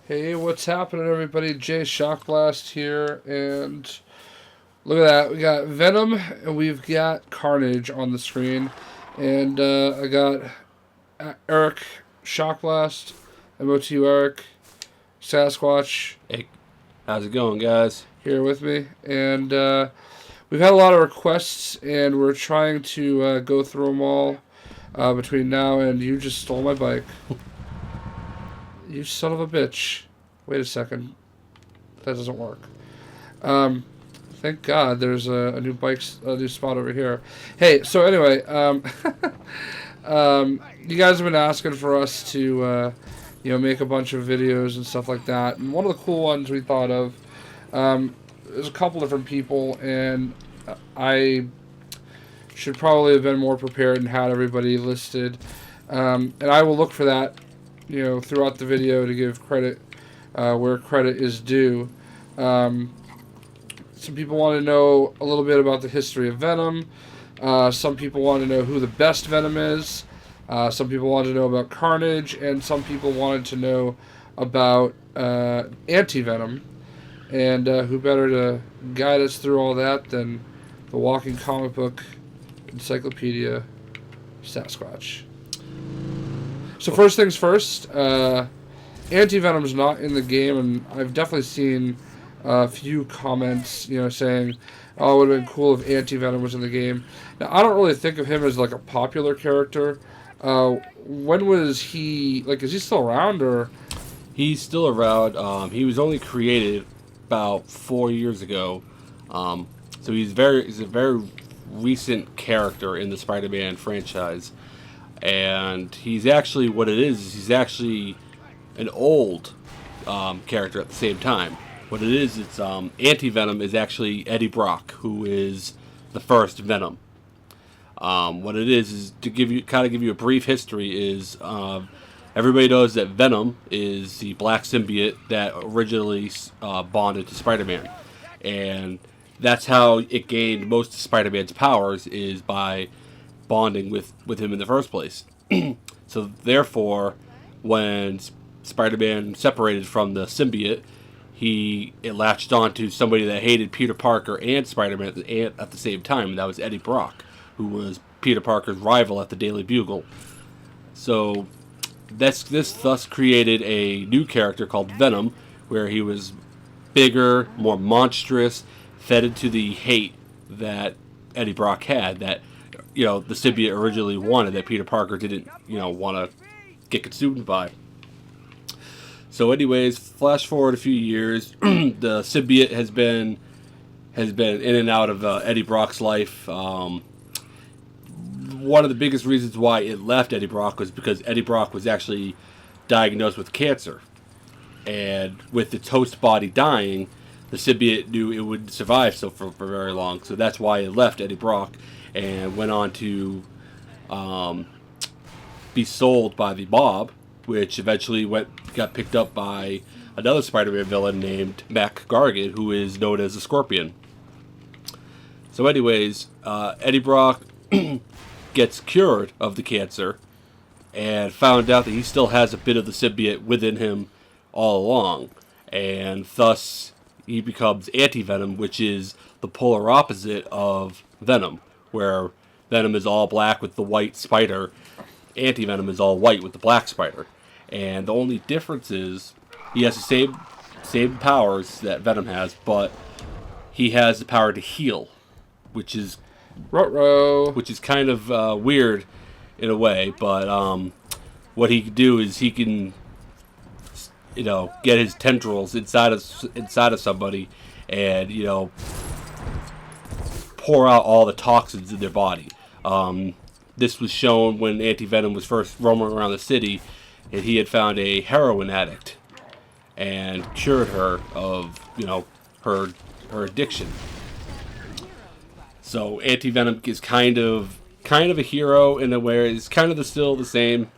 Hey, what's happening, everybody? Jay Shockblast here, and look at that. We got Venom, and we've got Carnage on the screen, and I got Eric Shockblast, MOTU Eric, Sasquatch. Hey, how's it going, guys? Here with me, and we've had a lot of requests, and we're trying to go through them all between now and you just stole my bike. You son of a bitch. Wait a second. That doesn't work. Thank God there's a new new spot over here. Hey, so anyway, you guys have been asking for us to, make a bunch of videos and stuff like that. And one of the cool ones we thought of, there's a couple different people, and I should probably have been more prepared and had everybody listed. And I will look for that throughout the video to give credit where credit is due. Some people want to know a little bit about the history of Venom. Some people want to know who the best Venom is. Some people want to know about Carnage, and some people wanted to know about Anti-Venom. And who better to guide us through all that than the walking comic book encyclopedia, Sasquatch. So first things first, Anti-Venom's not in the game, and I've definitely seen a few comments, saying, oh, it would have been cool if Anti-Venom was in the game. Now, I don't really think of him as, like, a popular character. When was he, is he still around, or? He's still around. He was only created about 4 years ago. So he's a very recent character in the Spider-Man franchise. And he's actually, what it is he's actually an old character at the same time. What it is, it's Anti-Venom is actually Eddie Brock, who is the first Venom. What it is to give you a brief history is everybody knows that Venom is the black symbiote that originally bonded to Spider-Man, and that's how it gained most of Spider-Man's powers, is by bonding with him in the first place. So therefore, when Spider-Man separated from the symbiote, it latched on to somebody that hated Peter Parker and Spider-Man at the same time, and that was Eddie Brock, who was Peter Parker's rival at the Daily Bugle. So this thus created a new character called Venom, where he was bigger, more monstrous, fed into the hate that Eddie Brock had, that the symbiote originally wanted, that Peter Parker didn't want to get consumed by. So anyways, flash forward a few years, the symbiote has been in and out of Eddie Brock's life. One of the biggest reasons why it left Eddie Brock was because Eddie Brock was actually diagnosed with cancer. And with its host body dying, the symbiote knew it wouldn't survive for very long. So that's why it left Eddie Brock and went on to be sold by the Mob, which eventually got picked up by another Spider-Man villain named Mac Gargan, who is known as the Scorpion. So anyways, Eddie Brock gets cured of the cancer and found out that he still has a bit of the symbiote within him all along, and thus he becomes Anti-Venom, which is the polar opposite of Venom, where Venom is all black with the white spider. Anti-Venom is all white with the black spider. And the only difference is he has the same powers that Venom has, but he has the power to heal, which is kind of weird in a way. But what he can do is he can get his tendrils inside of somebody and pour out all the toxins in their body. This was shown when Anti-Venom was first roaming around the city, and he had found a heroin addict and cured her of her addiction. So Anti-Venom is kind of a hero in a way. It's kind of still the same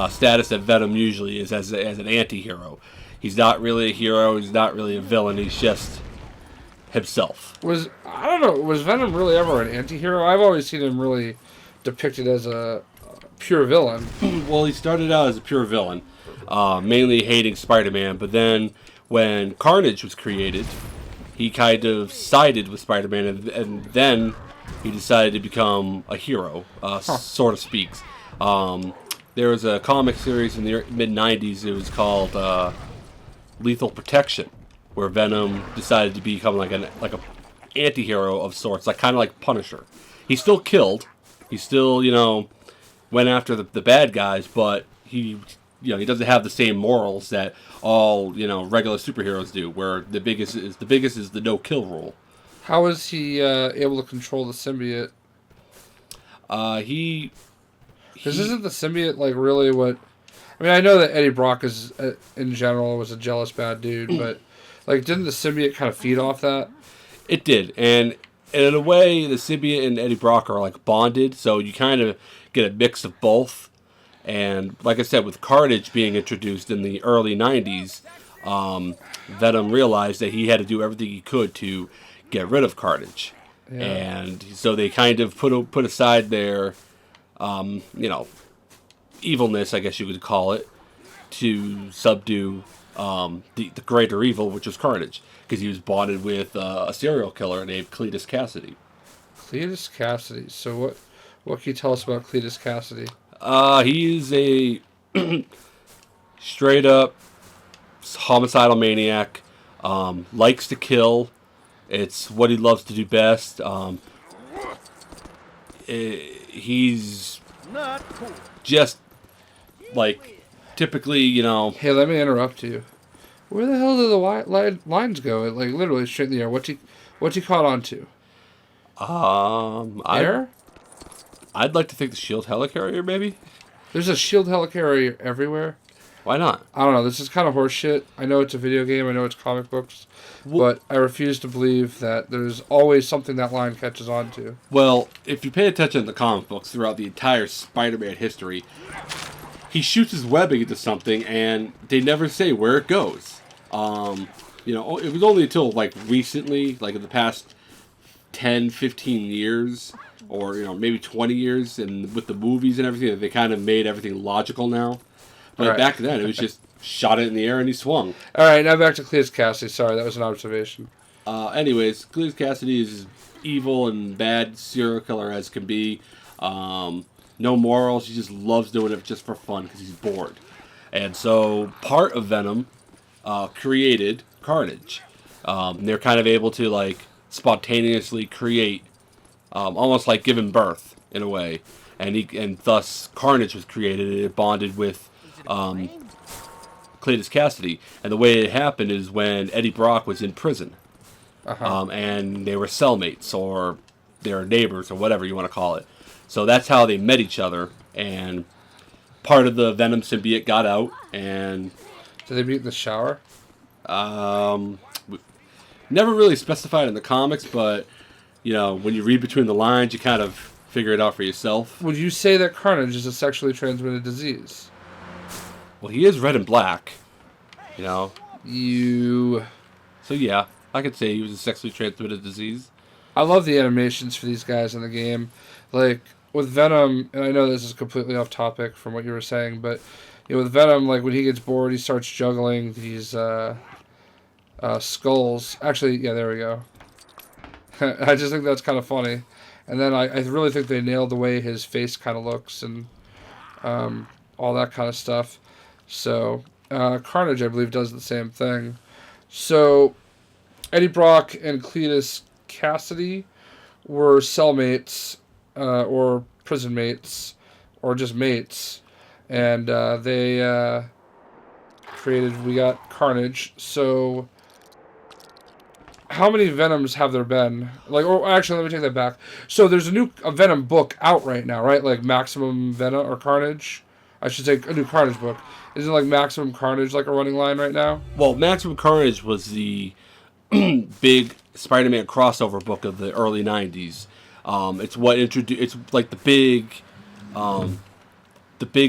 status that Venom usually is as an anti-hero. He's not really a hero. He's not really a villain. He's just himself. Was Venom really ever an anti-hero? I've always seen him really depicted as a pure villain. Well, he started out as a pure villain. mainly hating Spider-Man. But then when Carnage was created, he kind of sided with Spider-Man, and then he decided to become a hero, Huh. sort of speaks. There was a comic series in the mid '90s. It was called Lethal Protection, where Venom decided to become like a anti-hero of sorts, like kind of like Punisher. He still killed. He still, went after the bad guys, but he doesn't have the same morals that all regular superheroes do. Where the biggest is the no kill rule. How is he able to control the symbiote? He Because isn't the symbiote like really what? I mean, I know that Eddie Brock is in general was a jealous bad dude, but like, didn't the symbiote kind of feed off that? It did, and in a way, the symbiote and Eddie Brock are like bonded, so you kind of get a mix of both. And like I said, with Carnage being introduced in the early '90s, Venom realized that he had to do everything he could to get rid of Carnage, Yeah. and so they kind of put aside their, evilness, I guess you would call it, to subdue the greater evil, which was Carnage, because he was bonded with a serial killer named Cletus Cassidy. Cletus Cassidy. So what can you tell us about Cletus Cassidy? He is a straight up homicidal maniac. Likes to kill. It's what he loves to do best. He's just like typically, Hey, let me interrupt you. Where the hell do the lines go? Like literally straight in the air. What's he caught on to? Air? I'd like to think the shield helicarrier, maybe. There's a shield helicarrier everywhere. Why not? I don't know. This is kind of horse shit. I know it's a video game. I know it's comic books. Well, but I refuse to believe that there's always something that line catches on to. Well, if you pay attention to the comic books throughout the entire Spider-Man history, he shoots his webbing into something, and they never say where it goes. It was only until like recently, like in the past 10, 15 years, or maybe 20 years, and with the movies and everything, that they kind of made everything logical now. But right. Back then, it was just shot it in the air and he swung. All right, now back to Cletus Cassidy. Sorry, that was an observation. Anyways, Cletus Cassidy is as evil and bad serial killer as can be. No morals. He just loves doing it just for fun because he's bored. And so part of Venom created Carnage. They're kind of able to like spontaneously create, almost like giving birth in a way. And thus Carnage was created, and it bonded with Cletus Cassidy. And the way it happened is when Eddie Brock was in prison. And they were cellmates, or they were neighbors, or whatever you want to call it. So that's how they met each other, and part of the Venom symbiote got out, and... Did they meet in the shower? Never really specified in the comics, but, when you read between the lines, you kind of figure it out for yourself. Would you say that Carnage is a sexually transmitted disease? Well, he is red and black, So yeah, I could say he was a sexually transmitted disease. I love the animations for these guys in the game. Like, with Venom, and I know this is completely off topic from what you were saying, but with Venom, like, when he gets bored, he starts juggling these skulls. Actually, yeah, there we go. I just think that's kind of funny. And then I really think they nailed the way his face kind of looks and all that kind of stuff. So, Carnage, I believe, does the same thing. So, Eddie Brock and Cletus Cassidy were cellmates, or prison mates, or just mates. And they we got Carnage. So, how many Venoms have there been? Like, or actually, let me take that back. So, there's a Venom book out right now, right? Like, Maximum Venom, or Carnage? I should say a new Carnage book. Isn't like Maximum Carnage like a running line right now? Well, Maximum Carnage was the big Spider-Man crossover book of the early '90s. It's what introduced. It's like the big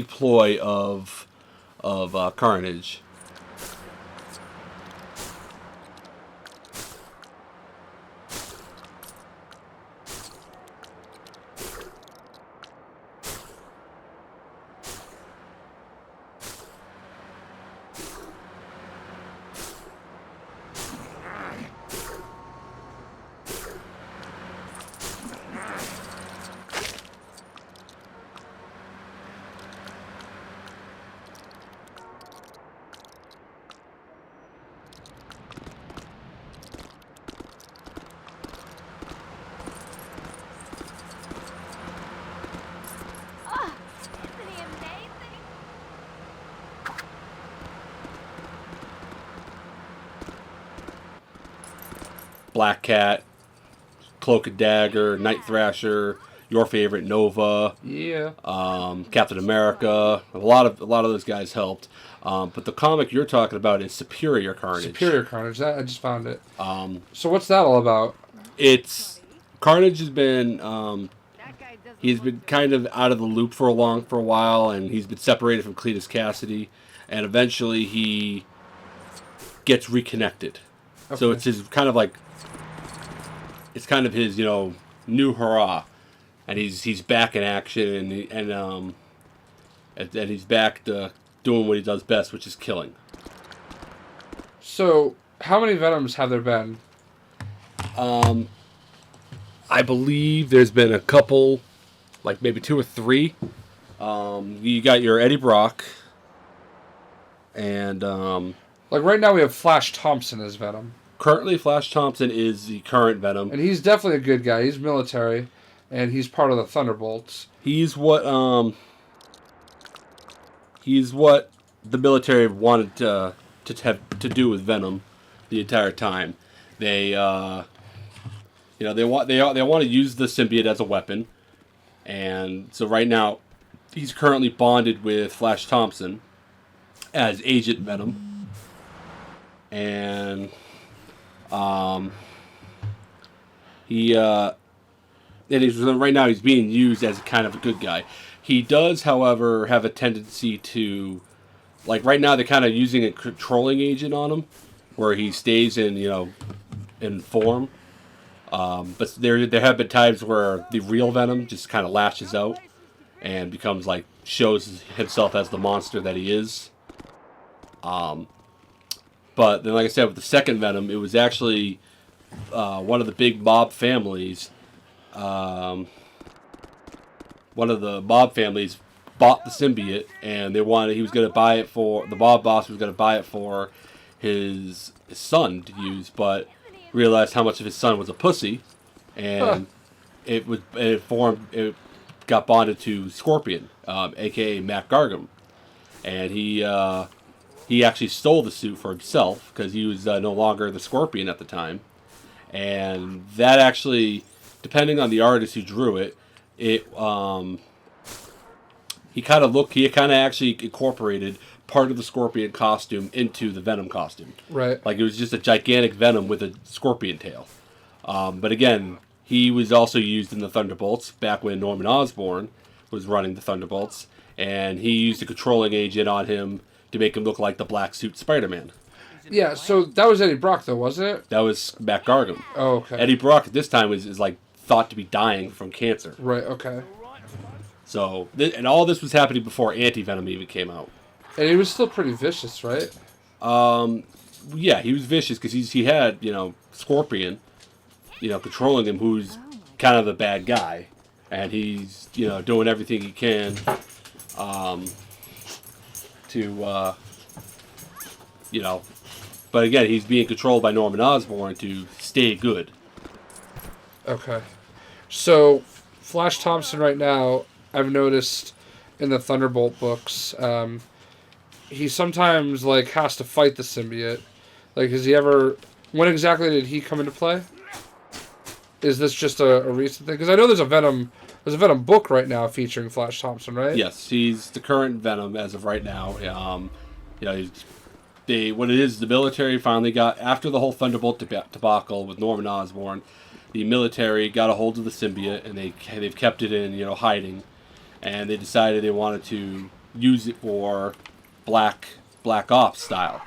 ploy of Carnage. Black Cat, Cloak and Dagger, Night Thrasher, your favorite Nova, Yeah. Captain America. A lot of those guys helped. But the comic you're talking about is Superior Carnage. Superior Carnage. That I just found it. So what's that all about? It's Carnage has been he's been kind of out of the loop for a while, and he's been separated from Cletus Cassidy, and eventually he gets reconnected. Okay. So it's his kind of like it's kind of his new hurrah, and he's back in action, and he's back to doing what he does best, which is killing. So how many Venoms have there been? I believe there's been a couple, like maybe 2 or 3. You got your Eddie Brock, and like right now we have Flash Thompson as Venom. Currently, Flash Thompson is the current Venom, and he's definitely a good guy. He's military, and he's part of the Thunderbolts. He's what the military wanted to do with Venom the entire time. They they want to use the symbiote as a weapon, and so right now he's currently bonded with Flash Thompson as Agent Venom, and right now he's being used as kind of a good guy. He does, however, have a tendency to, like right now they're kind of using a controlling agent on him, where he stays in form. But there have been times where the real Venom just kind of lashes out and becomes shows himself as the monster that he is. But then, like I said, with the second Venom, it was actually one of the big mob families. One of the mob families bought the symbiote, and the mob boss was going to buy it for his son to use, but realized how much of his son was a pussy, and it got bonded to Scorpion, aka Mac Gargan, and he actually stole the suit for himself because he was no longer the Scorpion at the time, and that actually, depending on the artist who drew it, he kind of actually incorporated part of the Scorpion costume into the Venom costume. Right. Like it was just a gigantic Venom with a scorpion tail. But again, he was also used in the Thunderbolts back when Norman Osborn was running the Thunderbolts, and he used a controlling agent on him to make him look like the black suit Spider-Man. Yeah, so that was Eddie Brock though, wasn't it? That was Mac Gargan. Oh, okay. Eddie Brock at this time is thought to be dying from cancer. Right, okay. So, and all this was happening before Anti-Venom even came out. And he was still pretty vicious, right? Yeah, he was vicious because he had, Scorpion, controlling him, who's kind of the bad guy. And he's, doing everything he can to, but again, he's being controlled by Norman Osborn to stay good. Okay. So, Flash Thompson right now, I've noticed in the Thunderbolt books, he sometimes has to fight the symbiote. When exactly did he come into play? Is this just a recent thing? Because I know there's a Venom book right now featuring Flash Thompson, right? Yes, he's the current Venom as of right now. What it is, the military finally got, after the whole Thunderbolt debacle with Norman Osborn, the military got a hold of the symbiote, and they've kept it in hiding, and they decided they wanted to use it for Black Ops style,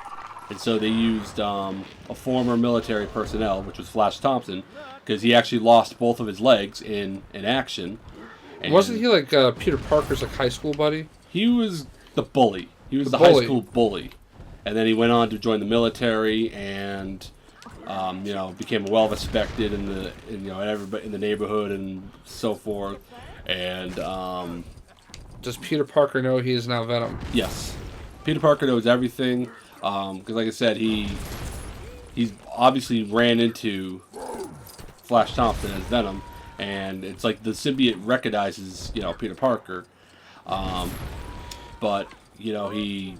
and so they used a former military personnel, which was Flash Thompson, because he actually lost both of his legs in action. And wasn't he Peter Parker's high school buddy? He was the bully. He was the high school bully, and then he went on to join the military and became well respected in the neighborhood and so forth. And does Peter Parker know he is now Venom? Yes, Peter Parker knows everything. Because, like I said, he's obviously ran into Flash Thompson as Venom, and it's like the symbiote recognizes Peter Parker, but he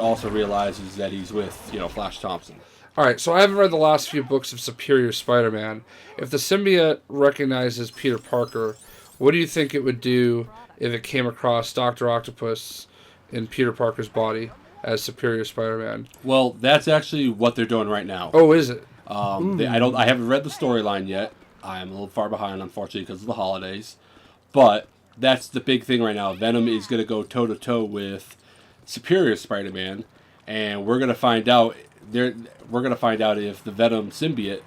also realizes that he's with Flash Thompson. All right, so I haven't read the last few books of Superior Spider-Man. If the symbiote recognizes Peter Parker, what do you think it would do if it came across Doctor Octopus in Peter Parker's body as Superior Spider-Man? Well, that's actually what they're doing right now. Oh, is it? I haven't read the storyline yet. I'm a little far behind, unfortunately, because of the holidays. But that's the big thing right now. Venom is going to go toe to toe with Superior Spider-Man, and we're going to find out. We're going to find out if the Venom symbiote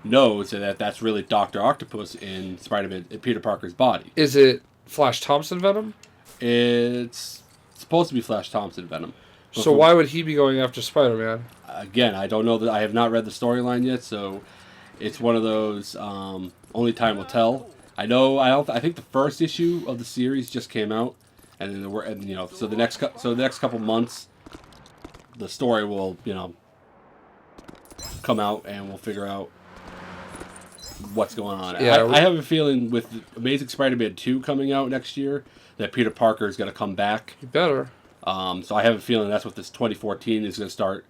knows that that's really Doctor Octopus in Spider-Man, in Peter Parker's body. Is it Flash Thompson Venom? It's supposed to be Flash Thompson Venom. So why would he be going after Spider-Man? Again, I don't know that. I have not read the storyline yet, so it's one of those only time will tell. I know. I think the first issue of the series just came out, and then so the next couple months, the story will come out, and we'll figure out what's going on. Yeah, I have a feeling with Amazing Spider-Man 2 coming out next year that Peter Parker is going to come back. You better. So I have a feeling that's what this 2014 is going to start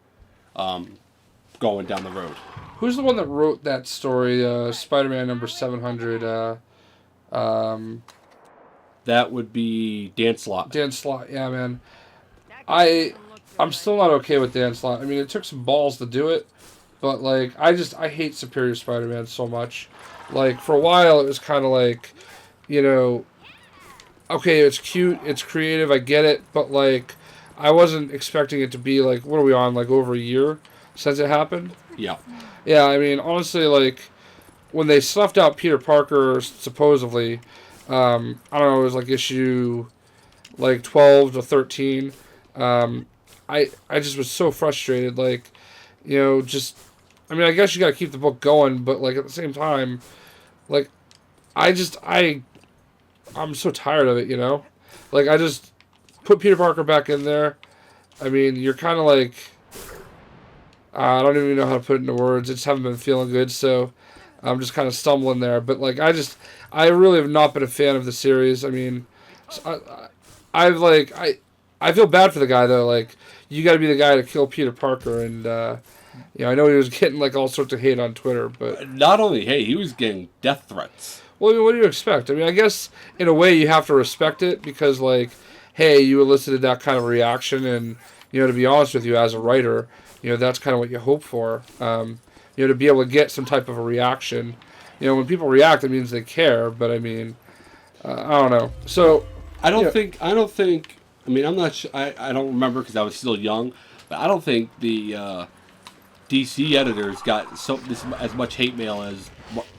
going down the road. Who's the one that wrote that story, Spider-Man number 700? That would be Dan Slott. Dan Slott, yeah, man. I'm still not okay with Dan Slott. I mean, it took some balls to do it, but, like, I hate Superior Spider-Man so much. Like, for a while, it was kind of like, okay, it's cute, it's creative, I get it, but, like, I wasn't expecting it to be, like, what are we on, like, over a year since it happened? Yeah. Yeah, I mean, honestly, like, when they snuffed out Peter Parker, supposedly, I don't know, it was, like, issue, like, 12 to 13, I just was so frustrated, like, I mean, I guess you gotta keep the book going, but, like, at the same time, like, I'm so tired of it, Like, I just put Peter Parker back in there. I mean, you're kind of like, I don't even know how to put it into words. I just haven't been feeling good, so I'm just kind of stumbling there. But, like, I really have not been a fan of the series. I mean, I feel bad for the guy, though. Like, you got to be the guy to kill Peter Parker, and, I know he was getting, like, all sorts of hate on Twitter, but... Not only hate, he was getting death threats. Well, I mean, what do you expect? I mean, I guess, in a way, you have to respect it, because, like, hey, you elicited that kind of reaction, and, to be honest with you, as a writer, that's kind of what you hope for, to be able to get some type of a reaction. When people react, it means they care, but, I mean, I don't know. So... I don't think, I mean, I'm not sure, I don't remember because I was still young, but I don't think the DC editors got as much hate mail as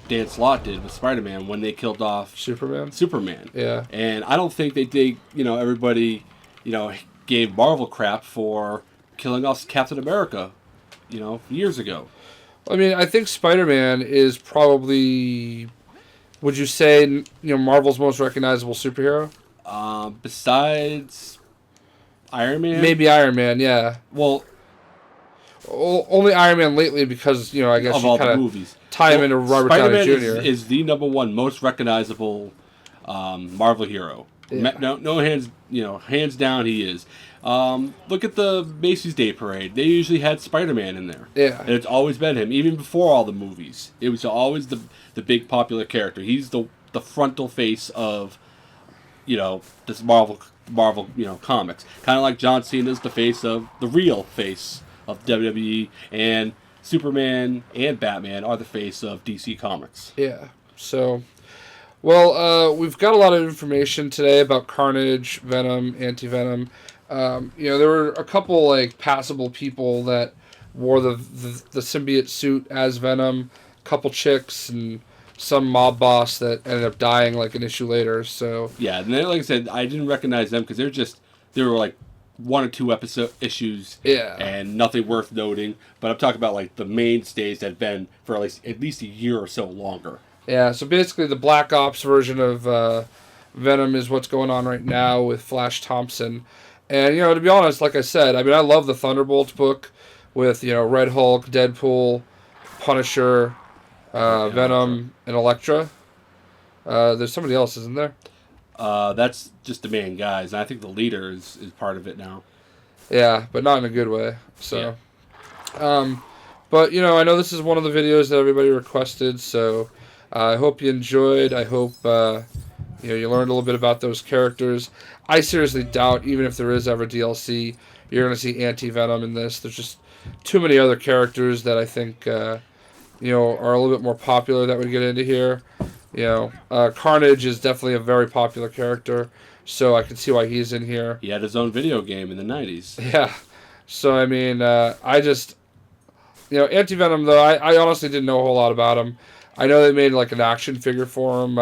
Dan Slott did with Spider-Man when they killed off Superman. Yeah. And I don't think everybody, gave Marvel crap for killing off Captain America, years ago. I mean, I think Spider-Man is probably, would you say, Marvel's most recognizable superhero? Besides Iron Man? Maybe Iron Man, yeah. Well, only Iron Man lately because, I guess of you all the kind movies. of tie him into Robert Downey Jr. Is the number one most recognizable Marvel hero. Yeah. No hands down he is. Look at the Macy's Day Parade. They usually had Spider-Man in there. Yeah. And it's always been him, even before all the movies. It was always the big popular character. He's the frontal face of this Marvel comics. Kind of like John Cena's the real face of WWE, and Superman and Batman are the face of DC Comics. Yeah. So, well, we've got a lot of information today about Carnage, Venom, Anti-Venom. There were a couple, like, passable people that wore the symbiote suit as Venom, a couple chicks, and some mob boss that ended up dying like an issue later. So yeah, and then, like I said, I didn't recognize them because they were like 1 or 2 issues, yeah, and nothing worth noting. But I'm talking about like the mainstays that have been for at least a year or so longer. Yeah, so basically the Black Ops version of Venom is what's going on right now with Flash Thompson. And to be honest, like I said, I mean, I love the Thunderbolts book with Red Hulk, Deadpool, Punisher, Venom, and Elektra. There's somebody else, isn't there? That's just the main guys. I think the leader is part of it now. Yeah, but not in a good way. So, But, I know this is one of the videos that everybody requested, so I hope you enjoyed. I hope, you learned a little bit about those characters. I seriously doubt, even if there is ever DLC, you're going to see Anti-Venom in this. There's just too many other characters that I think, are a little bit more popular that would get into here. Carnage is definitely a very popular character, so I can see why he's in here. He had his own video game in the 90s. Yeah. So, I mean, Anti-Venom, though, I honestly didn't know a whole lot about him. I know they made, like, an action figure for him,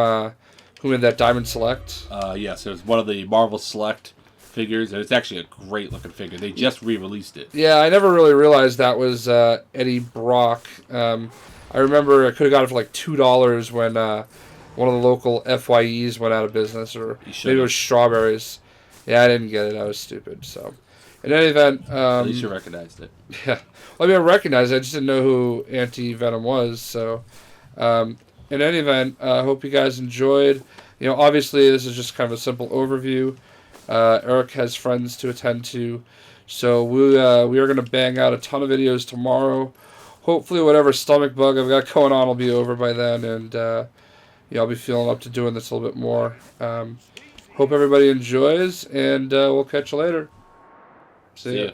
who made that Diamond Select. Yes, it was one of the Marvel Select figures, and it's actually a great-looking figure. They just re-released it. Yeah, I never really realized that was Eddie Brock. I remember I could have got it for, like, $2 when one of the local FYEs went out of business, or maybe it was Strawberries. Yeah, I didn't get it. I was stupid, so... In any event... At least you recognized it. Yeah. I mean, I recognized it. I just didn't know who Anti-Venom was, so... in any event, I hope you guys enjoyed. Obviously, this is just kind of a simple overview. Eric has friends to attend to, so we are going to bang out a ton of videos tomorrow. Hopefully, whatever stomach bug I've got going on will be over by then, and I'll be feeling up to doing this a little bit more. Hope everybody enjoys, and we'll catch you later. See ya.